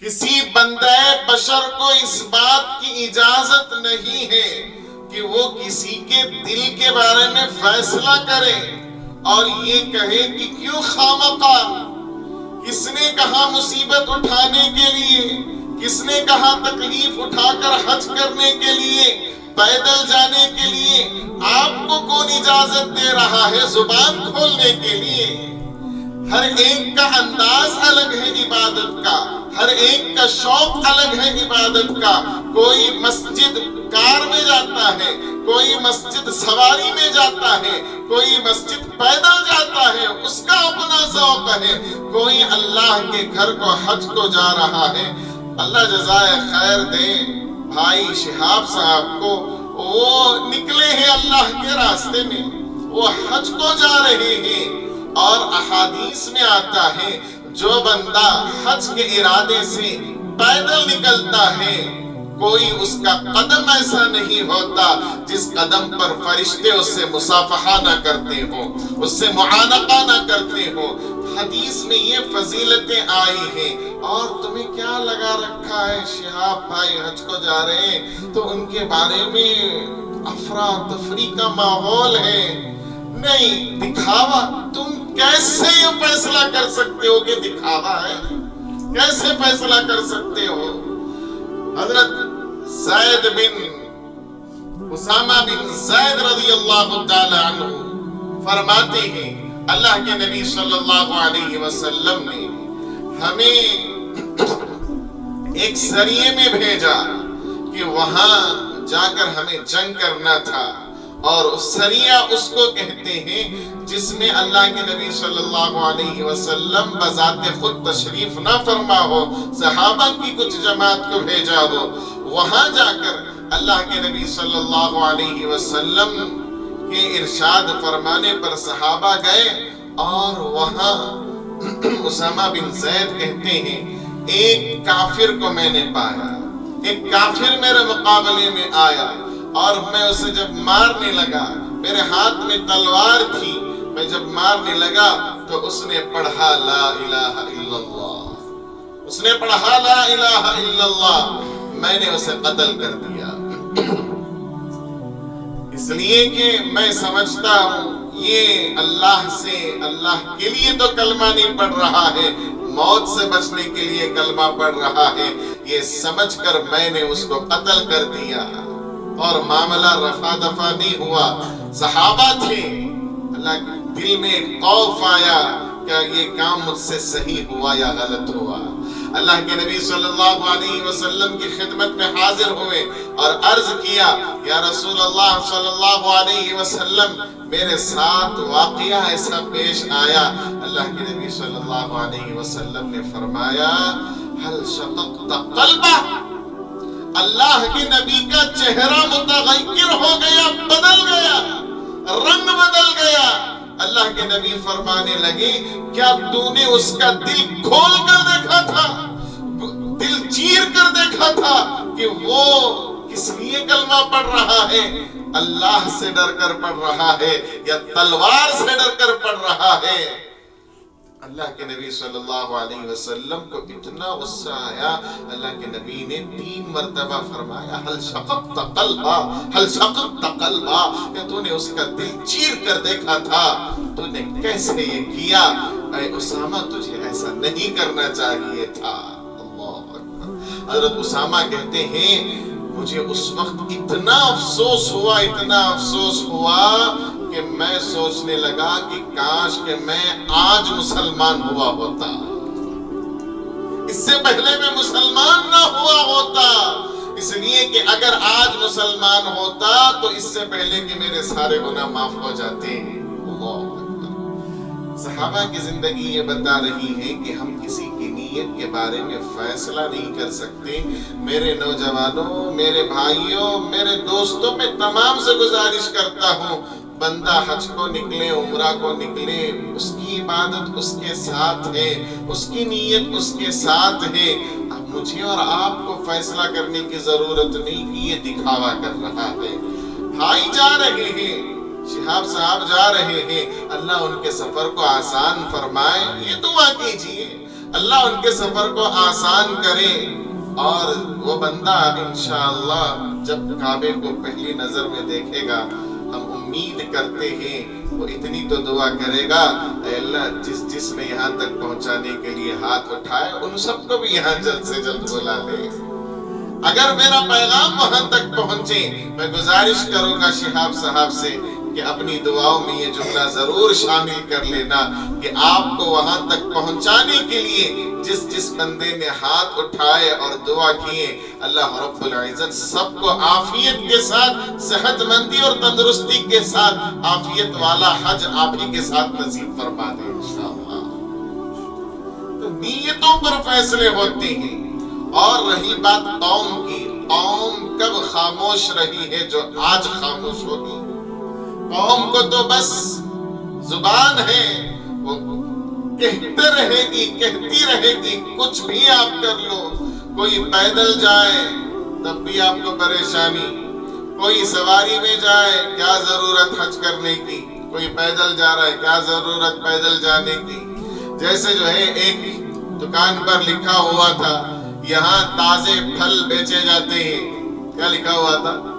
کسی بندے بشر کو اس بات کی اجازت نہیں ہے کہ وہ کسی کے دل کے بارے میں فیصلہ کرے اور یہ کہے کہ کیوں خامخواہ، کس نے کہا مصیبت اٹھانے کے لیے، کس نے کہا تکلیف اٹھا کر حج کرنے کے لیے، پیدل جانے کے لیے، آپ کو کون اجازت دے رہا ہے زبان کھولنے کے لیے؟ ہر ایک کا انداز الگ ہے عبادت کا، ہر ایک کا شوق الگ ہے عبادت کا۔ کوئی مسجد کار میں جاتا ہے، کوئی مسجد سواری میں جاتا ہے، کوئی مسجد پیدل جاتا ہے، اس کا اپنا ذوق ہے۔ کوئی اللہ کے گھر کو حج کو جا رہا ہے۔ اللہ جزائے خیر دے بھائی شہاب صاحب کو، وہ نکلے ہیں اللہ کے راستے میں، وہ حج کو جا رہے ہیں، اور احادیث میں آتا ہے جو بندہ حج کے ارادے سے پیدل نکلتا ہے، کوئی اس کا قدم ایسا نہیں ہوتا جس قدم پر فرشتے اس سے مصافحہ نہ کرتے ہوں، اس سے معانقہ نہ کرتے ہوں۔ حدیث میں یہ فضیلتیں آئی ہیں، اور تمہیں کیا لگا رکھا ہے شہاب بھائی حج کو جا رہے ہیں تو ان کے بارے میں افراتفری کا ماحول ہے؟ نہیں، دکھاوا۔ تم کیسے یہ فیصلہ کر سکتے ہو کہ دکھاوا ہے؟ کیسے فیصلہ کر سکتے ہو؟ حضرت زید بن اسامہ بن زید رضی اللہ تعالی عنہ فرماتے ہیں اللہ کے نبی صلی اللہ علیہ وسلم نے ہمیں ایک سریے میں بھیجا کہ وہاں جا کر ہمیں جنگ کرنا تھا، اور سریہ اس کو کہتے ہیں جس میں اللہ کے نبی صلی اللہ علیہ وسلم بذات خود تشریف نہ فرما ہو، صحابہ کی کچھ جماعت کو بھیجا ہو۔ وہاں جا کر اللہ کے نبی صلی اللہ علیہ وسلم کے ارشاد فرمانے پر صحابہ گئے، اور وہاں اسامہ بن زید کہتے ہیں ایک کافر کو میں نے پایا، ایک کافر میرے مقابلے میں آیا، اور میں اسے جب مارنے لگا، میرے ہاتھ میں تلوار تھی، میں جب مارنے لگا تو اس نے پڑھا لا الہ الا اللہ، اس نے پڑھا لا الہ الا اللہ، میں نے اسے قتل کر دیا۔ اس لیے کہ میں سمجھتا ہوں یہ اللہ سے، اللہ کے لیے تو کلمہ نہیں پڑھ رہا ہے، موت سے بچنے کے لیے کلمہ پڑھ رہا ہے، یہ سمجھ کر میں نے اس کو قتل کر دیا، اور معاملہ رفع دفع نہیں ہوا۔ صحابہ تھے، اللہ کے دل میں خوف آیا کہ یہ کام مجھ سے صحیح ہوا یا غلط ہوا۔ اللہ کے نبی صلی اللہ علیہ وسلم کی خدمت میں حاضر ہوئے اور عرض کیا یا رسول اللہ صلی اللہ علیہ وسلم، میرے ساتھ واقعہ ایسا پیش آیا۔ اللہ کے نبی صلی اللہ علیہ وسلم نے فرمایا ہل شققت قلبہ، اللہ کے نبی کا چہرہ متغیر ہو گیا، بدل گیا، رنگ بدل گیا۔ اللہ کے نبی فرمانے لگے کیا تو نے اس کا دل کھول کر دیکھا تھا، دل چیر کر دیکھا تھا کہ وہ کس لیے کلمہ پڑھ رہا ہے؟ اللہ سے ڈر کر پڑھ رہا ہے یا تلوار سے ڈر کر پڑھ رہا ہے؟ اللہ کے نبی صلی اللہ علیہ وسلم کو اتنا غصہ آیا، اللہ کے نبی نے 3 مرتبہ فرمایا حل شققت قلبا، حل شققت قلبا، کہ تو نے اس کا دل چیر کر دیکھا تھا، تو نے کیسے یہ کیا؟ اے اسامہ تجھے ایسا نہیں کرنا چاہیے تھا۔ اللہ اکبر۔ حضرت اسامہ کہتے ہیں مجھے اس وقت اتنا افسوس ہوا، اتنا افسوس ہوا کہ میں سوچنے لگا کہ کاش کہ میں آج مسلمان ہوا ہوتا، اس سے پہلے میں مسلمان نہ ہوا ہوتا، اس لیے کہ اگر آج مسلمان ہوتا تو اس سے پہلے کہ میرے سارے گناہ معاف ہو جاتے۔ اللہ اکبر۔ صحابہ کی زندگی یہ بتا رہی ہے کہ ہم کسی کی نیت کے بارے میں فیصلہ نہیں کر سکتے۔ میرے نوجوانوں، میرے بھائیوں، میرے دوستوں، میں تمام سے گزارش کرتا ہوں بندہ حج کو نکلے، عمرہ کو نکلے، اس کی عبادت اس کے ساتھ ہے، اس کی نیت اس کے ساتھ ہے۔ اب مجھے اور آپ کو فیصلہ کرنے کی ضرورت نہیں کہ یہ دکھاوا کر رہا ہے۔ بھائی جا رہے ہیں، شہاب صاحب جا رہے ہیں، اللہ ان کے سفر کو آسان فرمائے، یہ دعا کیجئے۔ اللہ ان کے سفر کو آسان کرے، اور وہ بندہ انشاءاللہ جب کعبے کو پہلی نظر میں دیکھے گا، ہم امید کرتے ہیں وہ اتنی تو دعا کرے گا، اے اللہ جس نے یہاں تک پہنچانے کے لیے ہاتھ اٹھائے ان سب کو بھی یہاں جلد سے جلد بلا لے۔ اگر میرا پیغام وہاں تک پہنچے، میں گزارش کروں گا شہاب صاحب سے کہ اپنی دعاؤں میں یہ جملہ ضرور شامل کر لینا کہ آپ کو وہاں تک پہنچانے کے لیے جس بندے نے ہاتھ اٹھائے اور دعا کیے، اللہ رب العزت سب کو عافیت کے ساتھ، صحت مندی اور تندرستی کے ساتھ عافیت والا حج آپ ہی کے ساتھ نصیب فرما دے انشاءاللہ۔ تو نیتوں پر فیصلے ہوتے ہیں۔ اور رہی بات قوم کی، قوم کب خاموش رہی ہے جو آج خاموش ہوگی؟ قوم کو تو بس زبان ہے، وہ کہتے رہے گی، کہتی رہے گی، کچھ بھی آپ کر لو۔ کوئی پیدل جائے تب بھی آپ کو پریشانی، کوئی سواری میں جائے کیا ضرورت حج کرنے کی، کوئی پیدل جا رہا ہے کیا ضرورت پیدل جانے کی۔ جیسے جو ہے ایک دکان پر لکھا ہوا تھا یہاں تازے پھل بیچے جاتے ہیں، کیا لکھا ہوا تھا؟